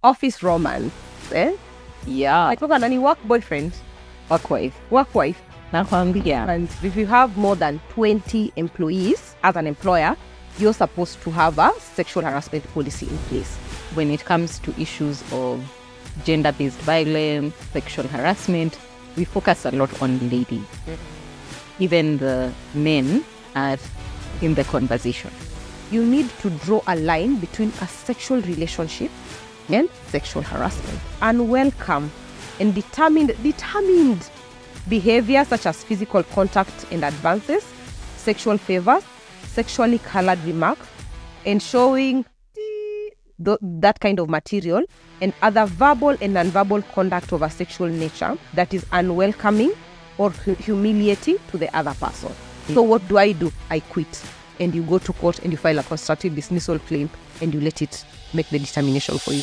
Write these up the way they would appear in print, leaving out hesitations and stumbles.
office romance, Yeah. like any work boyfriend, Work wife. Nakwambia. And if you have more than 20 employees as an employer, you're supposed to have a sexual harassment policy in place. When it comes to issues of gender-based violence, sexual harassment, we focus a lot on ladies. Even the men are in the conversation. You need to draw a line between a sexual relationship and sexual harassment. Unwelcome and determined behavior such as physical contact and advances, sexual favors, sexually colored remarks, and showing that kind of material, and other verbal and nonverbal conduct of a sexual nature that is unwelcoming or humiliating to the other person. So what do? I quit. And you go to court and you file a constructive dismissal claim and you let it make the determination for you.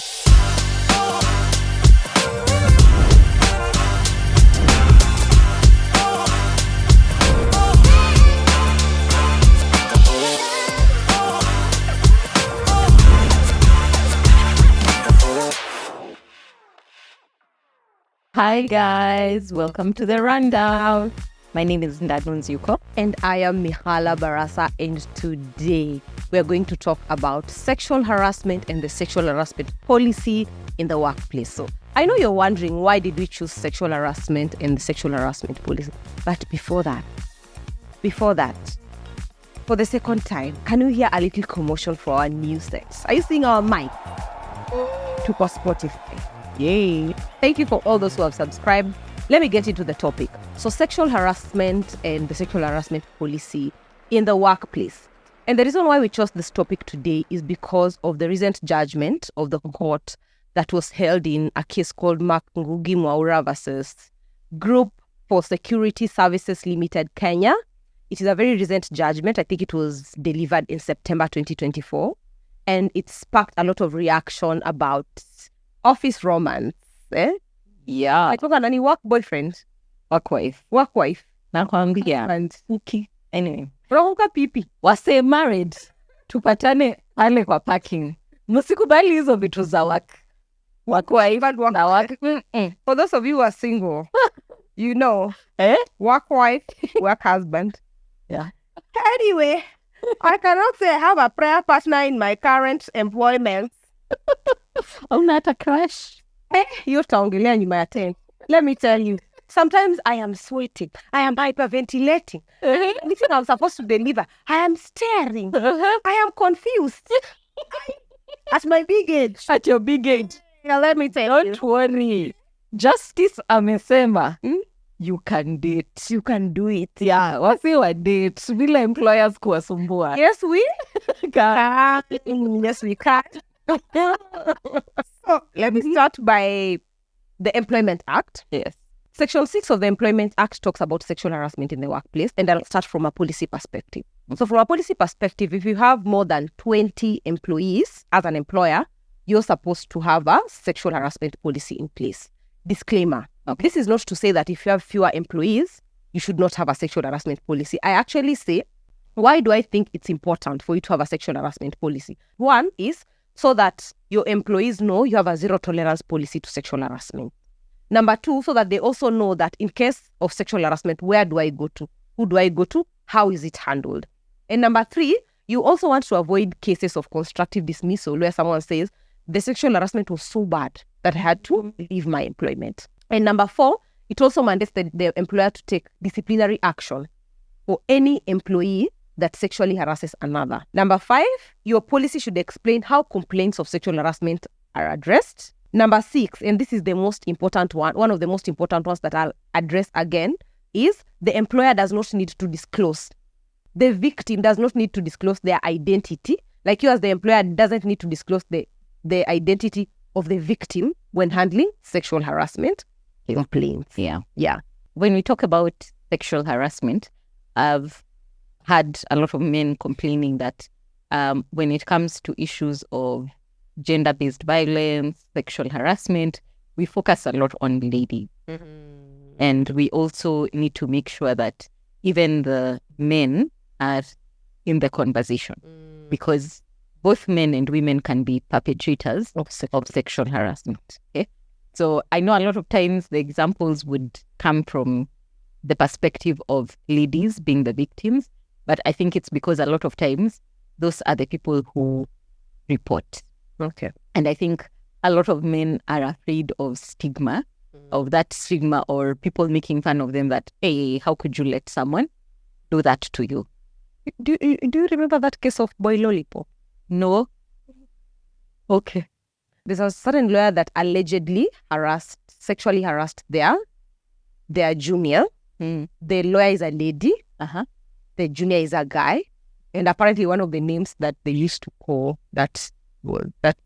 Hi guys, welcome to the rundown. My name is Ndadun Zuko. And I am Mihala Barasa, and today we are going to talk about sexual harassment and the sexual harassment policy in the workplace. So I know you're wondering, why did we choose sexual harassment and the sexual harassment policy? But before that, for the second time, can you hear a little commotion for our news sets? Are you seeing our mic? To Spotify. Yay. Thank you for all those who have subscribed. Let me get into the topic. So sexual harassment and the sexual harassment policy in the workplace. And the reason why we chose this topic today is because of the recent judgment of the court that was held in a case called NGUGI MWAURA versus Group for Security Services Limited, Kenya. It is a very recent judgment. I think it was delivered in September 2024. And it sparked a lot of reaction about office romance. Yeah. Like any work boyfriend. Work wife. Nakwambia. And okay. Anyway. Rohoka pipi. Wase married. Tupatane pale kwa parking. Msikubali hizo vitu za work wife na work. For those of you who are single, you know, work wife, work husband. Yeah. Anyway, I cannot say I have a prayer partner in my current employment. Not a crush. You're taongelea nyuma ya tent. Let me tell you, sometimes I am sweating. I am hyperventilating. Anything I'm supposed to deliver, I am staring. I am confused. At my big age. At your big age. Yeah, let me tell you. Don't worry. Justice amesema. You can date. You can do it. Yeah, wasi wa date. Bila employers kuwasumbua. Yes, we can. Yes, we can. So, let me start by the Employment Act. Yes. Section 6 of the Employment Act talks about sexual harassment in the workplace, and I'll start from a policy perspective. So from a policy perspective, if you have more than 20 employees as an employer, you're supposed to have a sexual harassment policy in place. Disclaimer. Okay. This is not to say that if you have fewer employees, you should not have a sexual harassment policy. I actually say, why do I think it's important for you to have a sexual harassment policy? One is so that your employees know you have a zero tolerance policy to sexual harassment. Number two, so that they also know that in case of sexual harassment, where do I go to? Who do I go to? How is it handled? And number three, you also want to avoid cases of constructive dismissal where someone says, the sexual harassment was so bad that I had to leave my employment. And number four, it also mandates the employer to take disciplinary action for any employee that sexually harasses another. Number five, your policy should explain how complaints of sexual harassment are addressed. Number six, and this is the most important one of the most important ones that I'll address again, is the employer does not need to disclose. The victim does not need to disclose their identity. Like you as the employer doesn't need to disclose the identity of the victim when handling sexual harassment complaints. Yeah. When we talk about sexual harassment, I've had a lot of men complaining that when it comes to issues of gender-based violence, sexual harassment, we focus a lot on ladies. And we also need to make sure that even the men are in the conversation. Because both men and women can be perpetrators of sexual harassment. Okay, so I know a lot of times the examples would come from the perspective of ladies being the victims, but I think it's because a lot of times those are the people who report. Okay. And I think a lot of men are afraid of stigma, of that stigma, or people making fun of them that, hey, how could you let someone do that to you? Do you remember that case of Boy Lollipop? No. Okay. There's a certain lawyer that allegedly sexually harassed their junior. The lawyer is a lady. The junior is a guy. And apparently one of the names that they used to call that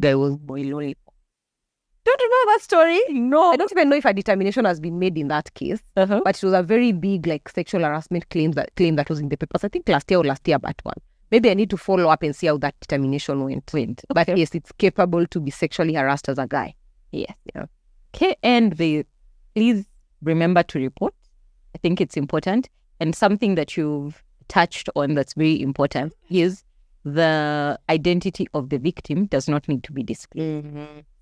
guy was Boy Lollipop. Don't you remember that story? No. I don't even know if a determination has been made in that case. But it was a very big sexual harassment claim that was in the papers. I think last year but one. Maybe I need to follow up and see how that determination went. Okay. But yes, it's capable to be sexually harassed as a guy. Yes. Yeah. Okay. And please remember to report. I think it's important. And something that you've touched on that's very important is the identity of the victim does not need to be disclosed.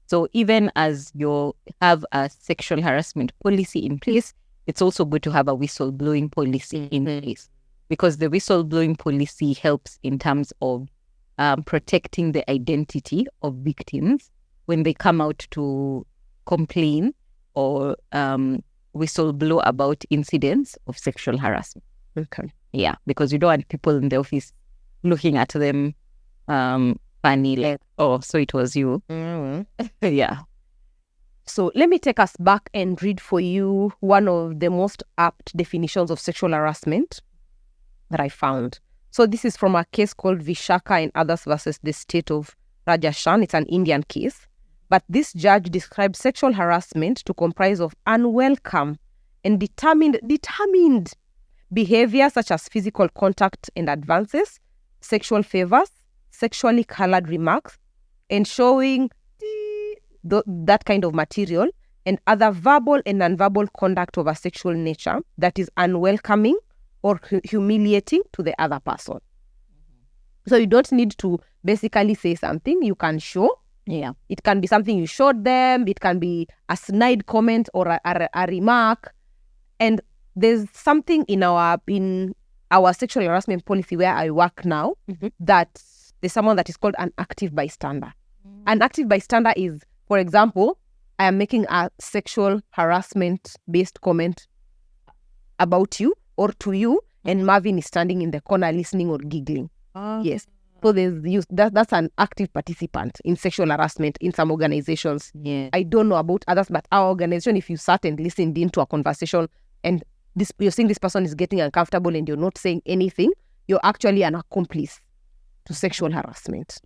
So even as you have a sexual harassment policy in place, it's also good to have a whistleblowing policy in place, because the whistleblowing policy helps in terms of protecting the identity of victims when they come out to complain or whistleblow about incidents of sexual harassment. Okay. Yeah, because you don't want people in the office looking at them funny, like, oh, so it was you. Yeah. So let me take us back and read for you one of the most apt definitions of sexual harassment that I found. So this is from a case called Vishaka and others versus the state of Rajasthan. It's an Indian case. But this judge described sexual harassment to comprise of unwelcome and determined behavior such as physical contact and advances, sexual favors, sexually colored remarks, and showing that kind of material, and other verbal and nonverbal conduct of a sexual nature that is unwelcoming or humiliating to the other person. So you don't need to basically say something. You can show. Yeah. It can be something you showed them. It can be a snide comment or a remark. And there's something in our sexual harassment policy where I work now that there's someone that is called an active bystander. An active bystander is, for example, I am making a sexual harassment-based comment about you or to you, and Marvin is standing in the corner listening or giggling. Yes. So that's an active participant in sexual harassment in some organizations. Yeah. I don't know about others, but our organization, if you sat and listened into a conversation and you're seeing this person is getting uncomfortable and you're not saying anything, you're actually an accomplice to sexual harassment.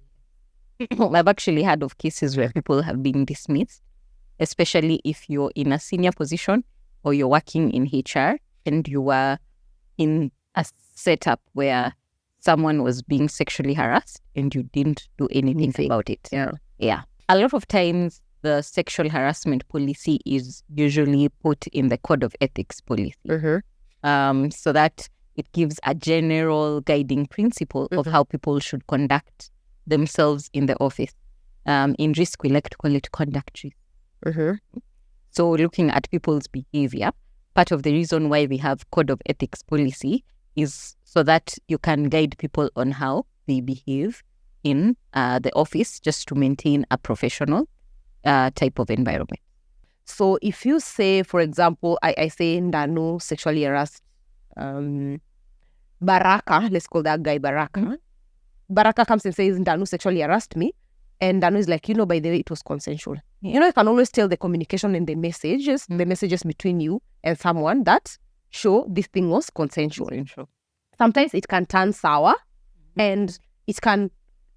I've actually heard of cases where people have been dismissed, especially if you're in a senior position or you're working in HR and you were in a setup where someone was being sexually harassed and you didn't do anything about it. Yeah. A lot of times the sexual harassment policy is usually put in the code of ethics policy. So that it gives a general guiding principle of how people should conduct themselves in the office. In risk, we like to call it conduct risk. So looking at people's behavior, part of the reason why we have code of ethics policy is so that you can guide people on how they behave in the office, just to maintain a professional type of environment. So if you say, for example, I say Ndanu sexually harassed Baraka, let's call that guy Baraka. Baraka comes and says Ndanu sexually harassed me, and Ndanu is like, by the way, it was consensual. You can always tell the communication and the messages between you and someone that show this thing was consensual. Sometimes it can turn sour, and it can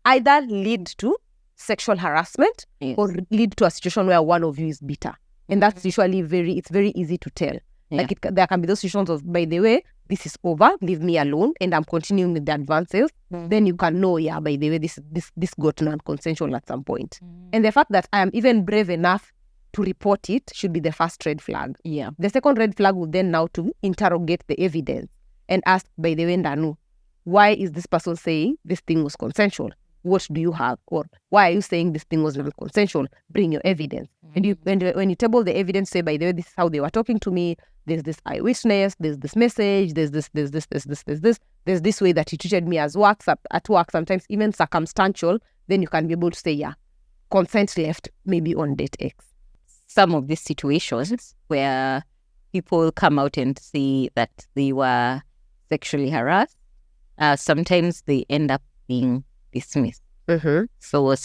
either lead to sexual harassment or lead to a situation where one of you is bitter. And that's usually it's very easy to tell. There can be those situations of, by the way, this is over, leave me alone, and I'm continuing with the advances. Then you can know, by the way, this got non-consensual at some point. And the fact that I am even brave enough to report it should be the first red flag. Yeah. The second red flag would then now to interrogate the evidence and ask, by the way, Ndanu, why is this person saying this thing was consensual? what do you have? Or why are you saying this thing was non-consensual? Bring your evidence. And when you table the evidence, say, by the way, this is how they were talking to me. There's this eyewitness. There's this message. There's this. There's this way that he treated me at work. Sometimes even circumstantial. Then you can be able to say, yeah, consent left maybe on date X. Some of these situations where people come out and say that they were sexually harassed, sometimes they end up being dismissed. So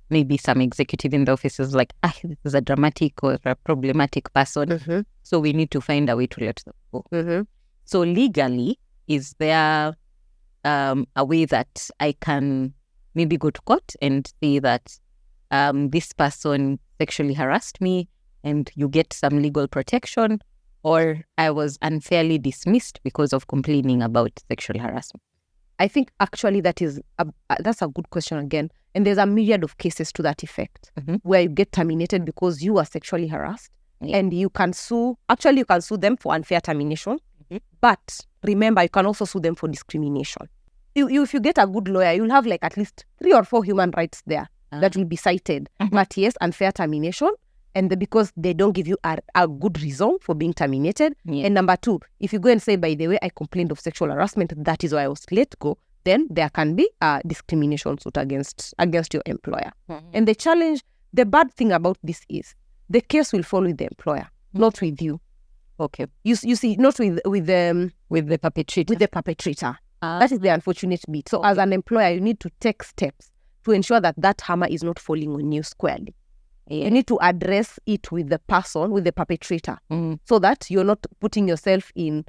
maybe some executive in the office is like, this is a dramatic or a problematic person. So we need to find a way to let them go. So legally, is there a way that I can maybe go to court and say that this person sexually harassed me and you get some legal protection, or I was unfairly dismissed because of complaining about sexual harassment? I think actually that's a good question again. And there's a myriad of cases to that effect where you get terminated because you are sexually harassed. And you can sue them for unfair termination. But remember, you can also sue them for discrimination. If you get a good lawyer, you'll have like at least 3 or 4 human rights there that will be cited. But yes, unfair termination. And because they don't give you a good reason for being terminated. And number 2, if you go and say, by the way, I complained of sexual harassment, that is why I was let go, then there can be a discrimination suit against your employer. And the bad thing about this is the case will fall with the employer, not with you. Okay. You see, not with the perpetrator. With the perpetrator. That is the unfortunate bit. So as an employer, you need to take steps to ensure that hammer is not falling on you squarely. You need to address it with the person, with the perpetrator, so that you're not putting yourself in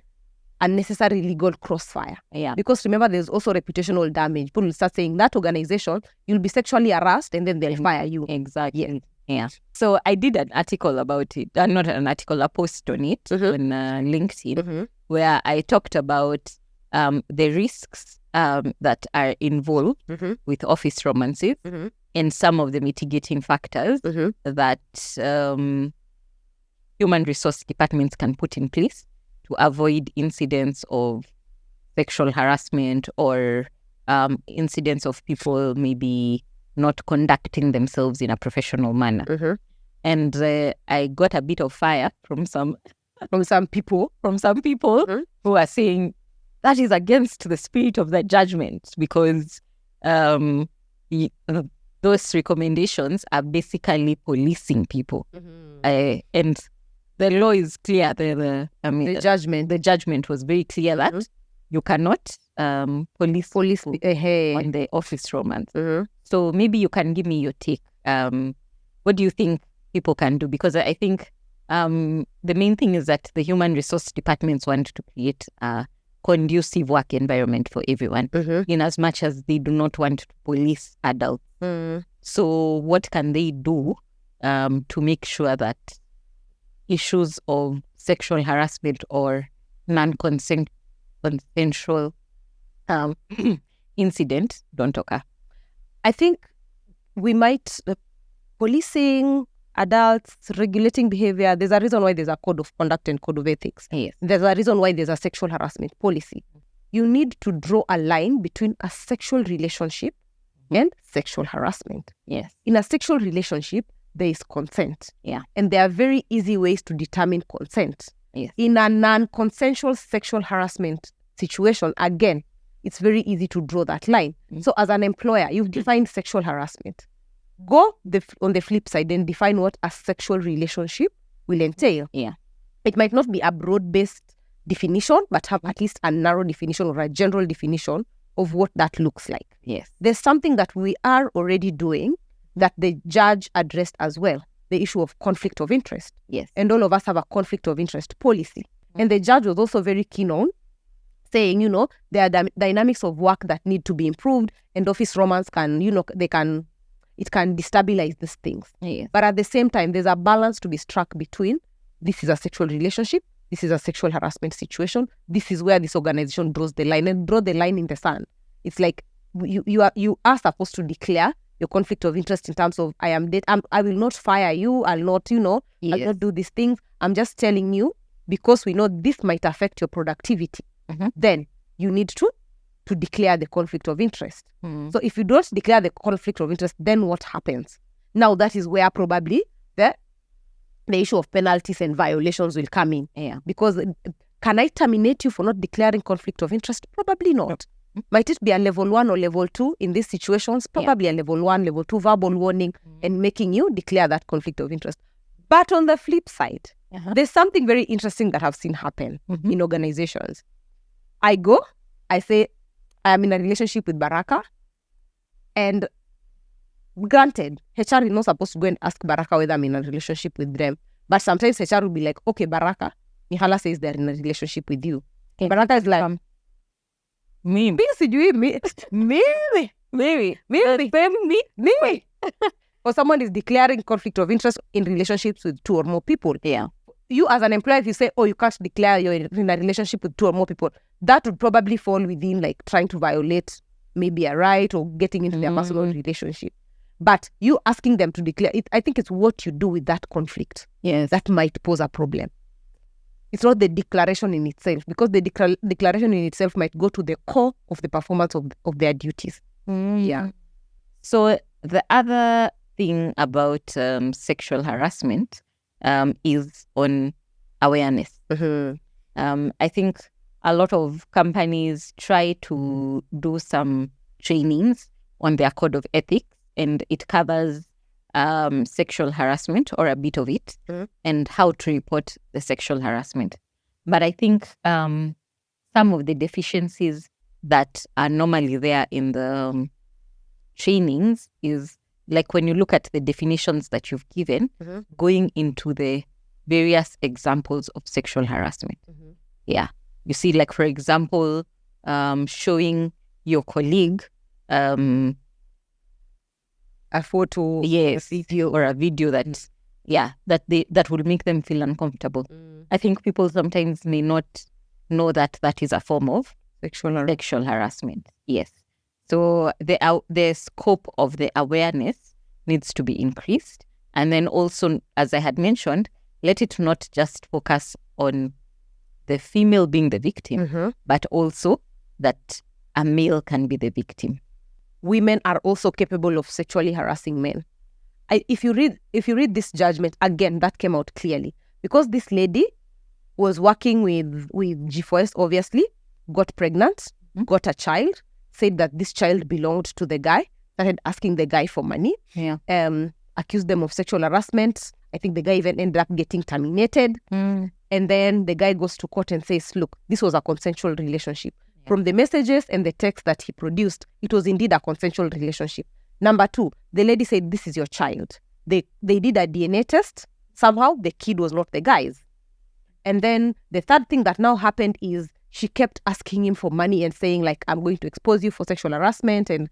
unnecessary legal crossfire. Because remember, there's also reputational damage. People will start saying that organization, you'll be sexually harassed and then they'll fire you. Exactly. Yeah. So I did an article about it, not an article, a post on it on LinkedIn, where I talked about the risks that are involved with office romances and some of the mitigating factors that human resource departments can put in place to avoid incidents of sexual harassment or incidents of people maybe not conducting themselves in a professional manner. And I got a bit of fire from some people who are saying that is against the spirit of the judgment, because those recommendations are basically policing people. And the law is clear. The judgment was very clear that you cannot police people on the office romance. So maybe you can give me your take. What do you think people can do? Because I think the main thing is that the human resource departments want to create a conducive work environment for everyone, in as much as they do not want to police adults. So what can they do to make sure that issues of sexual harassment or non-consensual incident don't occur? I think we might, policing adults, regulating behavior, there's a reason why there's a code of conduct and code of ethics. There's a reason why there's a sexual harassment policy. You need to draw a line between a sexual relationship and sexual harassment. In a sexual relationship, there is consent. And there are very easy ways to determine consent. In a non-consensual sexual harassment situation, again, it's very easy to draw that line. So as an employer, you've defined sexual harassment. Go on the flip side and define what a sexual relationship will entail. It might not be a broad-based definition, but have at least a narrow definition or a general definition of what that looks like. There's something that we are already doing that the judge addressed as well, the issue of conflict of interest. And all of us have a conflict of interest policy. And the judge was also very keen on saying, there are dynamics of work that need to be improved, and office romance can, it can destabilize these things. But at the same time, there's a balance to be struck between this is a sexual relationship, this is a sexual harassment situation, this is where this organization draws the line, and draw the line in the sand. It's like you are supposed to declare your conflict of interest in terms of I will not fire you, I'll not, I'll not do these things. I'm just telling you because we know this might affect your productivity. Then you need to to declare the conflict of interest. Mm. So if you don't declare the conflict of interest, then what happens? Now that is where probably the issue of penalties and violations will come in. Yeah. Because can I terminate you for not declaring conflict of interest? Probably not. Might it be a level 1 or level 2 in these situations? Probably a level 1, level 2 verbal warning and making you declare that conflict of interest. But on the flip side, there's something very interesting that I've seen happen in organizations. I say, I am in a relationship with Baraka, and granted, HR is not supposed to go and ask Baraka whether I'm in a relationship with them. But sometimes HR will be like, okay, Baraka, Mihala says they're in a relationship with you. Okay. Baraka is like, maybe. Or someone is declaring conflict of interest in relationships with 2 or more people. Yeah. You as an employer, if you say, oh, you can't declare you're in a relationship with 2 or more people, that would probably fall within like trying to violate maybe a right or getting into their personal relationship. But you asking them to declare it, I think it's what you do with that conflict. Yes. That might pose a problem. It's not the declaration in itself, because the declaration in itself might go to the core of the performance of their duties. Yeah. So the other thing about sexual harassment is on awareness. I think a lot of companies try to do some trainings on their code of ethics, and it covers sexual harassment or a bit of it and how to report the sexual harassment. But I think some of the deficiencies that are normally there in the trainings is like when you look at the definitions that you've given, going into the various examples of sexual harassment. Yeah. You see, like, for example, showing your colleague a photo, yes, a video, or a video that, that will make them feel uncomfortable. I think people sometimes may not know that that is a form of sexual harassment. Yes. So the scope of the awareness needs to be increased. And then also, as I had mentioned, let it not just focus on the female being the victim, but also that a male can be the victim. Women are also capable of sexually harassing men. If you read this judgment, again, that came out clearly. Because this lady was working with G4S, obviously, got pregnant, got a child, said that this child belonged to the guy, started asking the guy for money, accused them of sexual harassment. I think the guy even ended up getting terminated. And then the guy goes to court and says, look, this was a consensual relationship. From the messages and the text that he produced, it was indeed a consensual relationship. Number 2, the lady said, this is your child. They did a DNA test. Somehow the kid was not the guy's. And then the third thing that now happened is she kept asking him for money and saying, like, I'm going to expose you for sexual harassment and,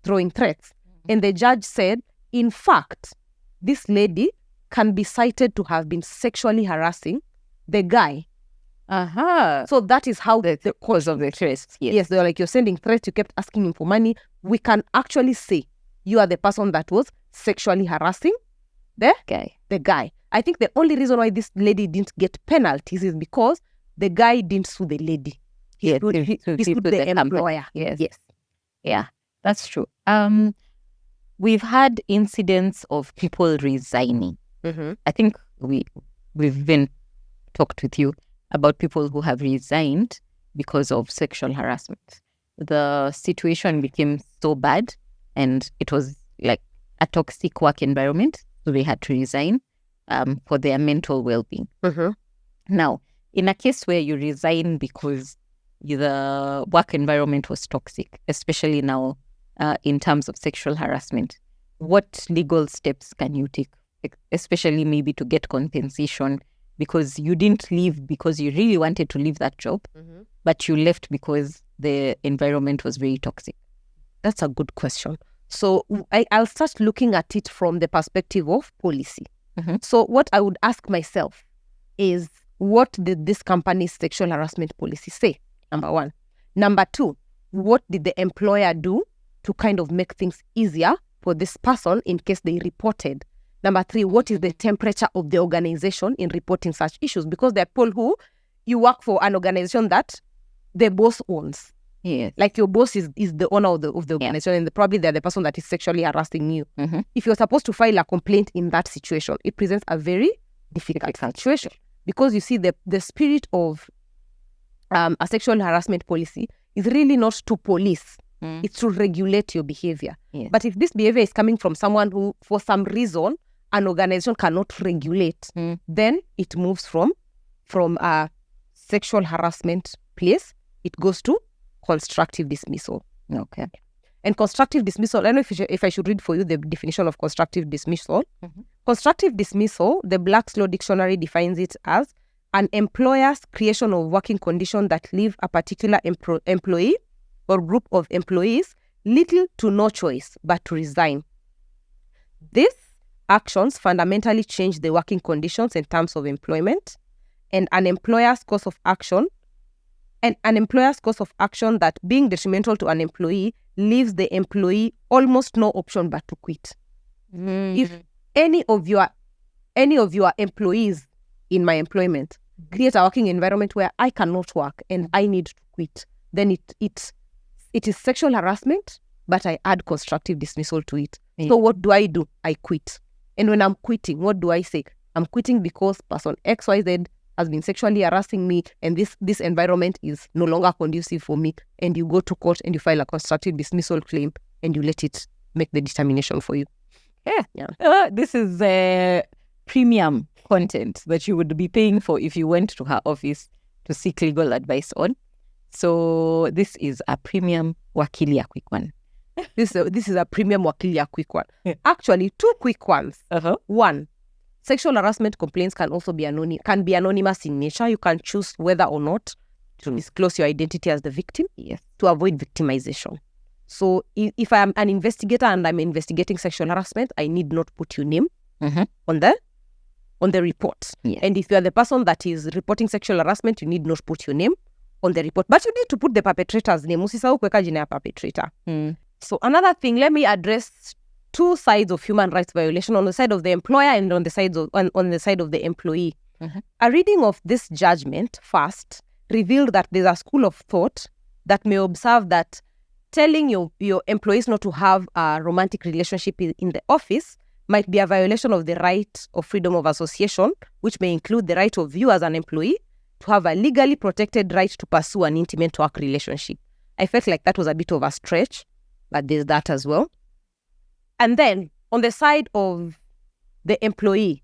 throwing threats. And the judge said, in fact, this lady can be cited to have been sexually harassing the guy. So that is how the cause of the threats. Yes, they're like, you're sending threats, you kept asking him for money. We can actually say you are the person that was sexually harassing the guy. I think the only reason why this lady didn't get penalties is because the guy didn't sue the lady. He sued the employer. Yes. Yeah, that's true. We've had incidents of people resigning. I think we've been talked with you about people who have resigned because of sexual harassment. The situation became so bad and it was like a toxic work environment, so they had to resign for their mental well-being. Now, in a case where you resign because the work environment was toxic, especially now in terms of sexual harassment, what legal steps can you take, especially maybe to get compensation? Because you didn't leave because you really wanted to leave that job, but you left because the environment was very toxic. That's a good question. So I'll start looking at it from the perspective of policy. So what I would ask myself is, what did this company's sexual harassment policy say? Number 1. Number 2, what did the employer do to kind of make things easier for this person in case they reported? Number 3, what is the temperature of the organization in reporting such issues? Because there are people who, you work for an organization that the boss owns. Yes. Like your boss is the owner of the organization, and probably they're the person that is sexually harassing you. If you're supposed to file a complaint in that situation, it presents a very difficult situation, because you see the spirit of a sexual harassment policy is really not to police. It's to regulate your behavior. Yes. But if this behavior is coming from someone who, for some reason, an organization cannot regulate, then it moves from a sexual harassment place, it goes to constructive dismissal. Okay. And constructive dismissal, I don't know if I should read for you the definition of constructive dismissal. Constructive dismissal, the Black's Law Dictionary defines it as an employer's creation of working conditions that leave a particular employee or group of employees little to no choice but to resign. These actions fundamentally change the working conditions and terms of employment, and an employer's course of action that, being detrimental to an employee, leaves the employee almost no option but to quit. If any of your employees in my employment create a working environment where I cannot work and I need to quit, then it is sexual harassment, but I add constructive dismissal to it. So what do? I quit. And when I'm quitting, what do I say? I'm quitting because person XYZ has been sexually harassing me, and this environment is no longer conducive for me. And you go to court and you file a constructive dismissal claim, and you let it make the determination for you. This is premium content that you would be paying for if you went to her office to seek legal advice on. So this is a premium Wakilia quick one. This is a premium Wakilia quick one. Actually, two quick ones. One, sexual harassment complaints can also be anonymous in nature. You can choose whether or not to disclose your identity as the victim, to avoid victimization. So if I am an investigator and I'm investigating sexual harassment, I need not put your name on the report. And if you are the person that is reporting sexual harassment, you need not put your name on the report. But you need to put the perpetrator's name. Usisahau kuweka jina ya perpetrator. So another thing, let me address two sides of human rights violation, on the side of the employer and on the side of the employee. A reading of this judgment first revealed that there's a school of thought that may observe that telling your employees not to have a romantic relationship in the office might be a violation of the right of freedom of association, which may include the right of you as an employee to have a legally protected right to pursue an intimate work relationship. I felt like that was a bit of a stretch, but there's that as well. And then on the side of the employee,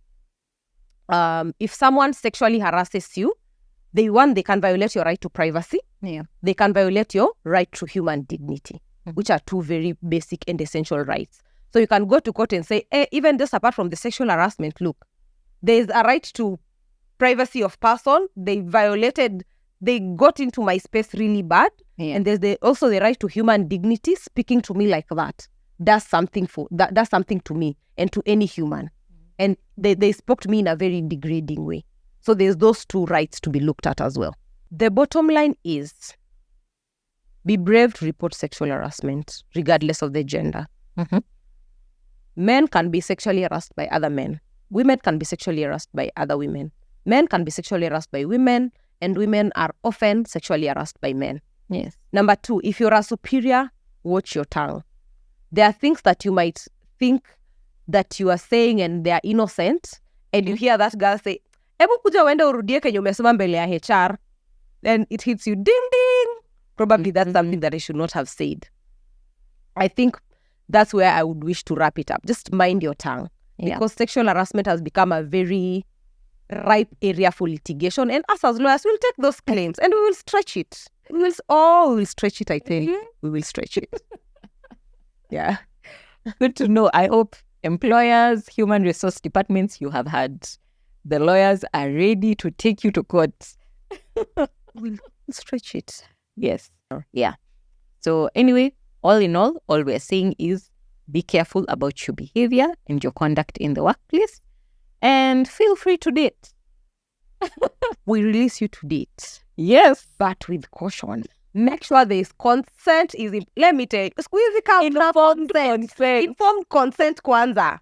if someone sexually harasses you, they can violate your right to privacy. They can violate your right to human dignity, which are two very basic and essential rights. So you can go to court and say, even just apart from the sexual harassment, look, there's a right to privacy of person. They got into my space really bad. And there's also the right to human dignity. Speaking to me like that does something to me and to any human. And they spoke to me in a very degrading way. So there's those two rights to be looked at as well. The bottom line is, be brave to report sexual harassment, regardless of the gender. Men can be sexually harassed by other men. Women can be sexually harassed by other women. Men can be sexually harassed by women, and women are often sexually harassed by men. Number two, if you're a superior, watch your tongue. There are things that you might think that you are saying and they are innocent, and you hear that girl say, "Hebu kuja uende urudie kenye umesema mbele ya HR," then it hits you, ding ding. Probably that's something that I should not have said. I think that's where I would wish to wrap it up. Just mind your tongue. Because sexual harassment has become a very ripe area for litigation. And us as lawyers will take those claims and we will stretch it. We will stretch it, I think. We will stretch it. Good to know. I hope employers, human resource departments you have had, the lawyers are ready to take you to court. We'll stretch it. Yes. So anyway, all in all we're saying is be careful about your behavior and your conduct in the workplace, and feel free to date. We release you to date. Yes. But with caution. Make sure there is consent. Let me tell you, informed consent kwanza.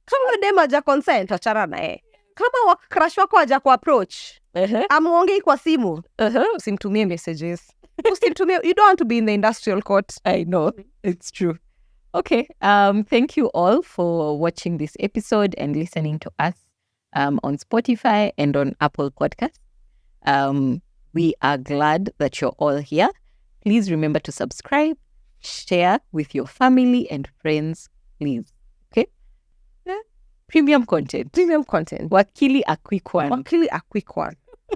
Kama dem haja consent, achana naye. Kama crush wako haja ku approach, amuongei kwa simu, simtumie messages. You don't want to be in the industrial court. I know, it's true. Okay. Thank you all for watching this episode and listening to us on Spotify and on Apple Podcasts. We are glad that you're all here. Please remember to subscribe, share with your family and friends, please. Okay? Yeah. Premium content. Wakili a quick one.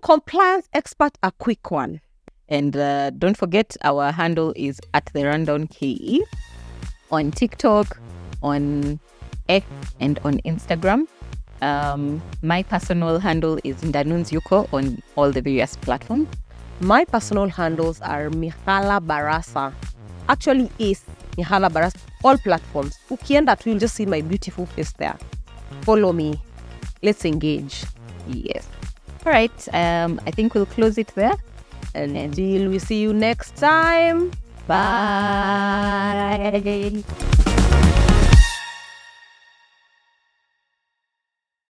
Compliance expert a quick one. And don't forget, our handle is at the Rundown KE on TikTok, on X, and on Instagram. My personal handle is Ndanuns Yuko on all the various platforms. My personal handles are Mihala Barasa. Actually, is Mihala Barasa. All platforms. Ukienda tu, you'll just see my beautiful face there. Follow me. Let's engage. Yes. All right. I think we'll close it there. And until we see you next time. Bye.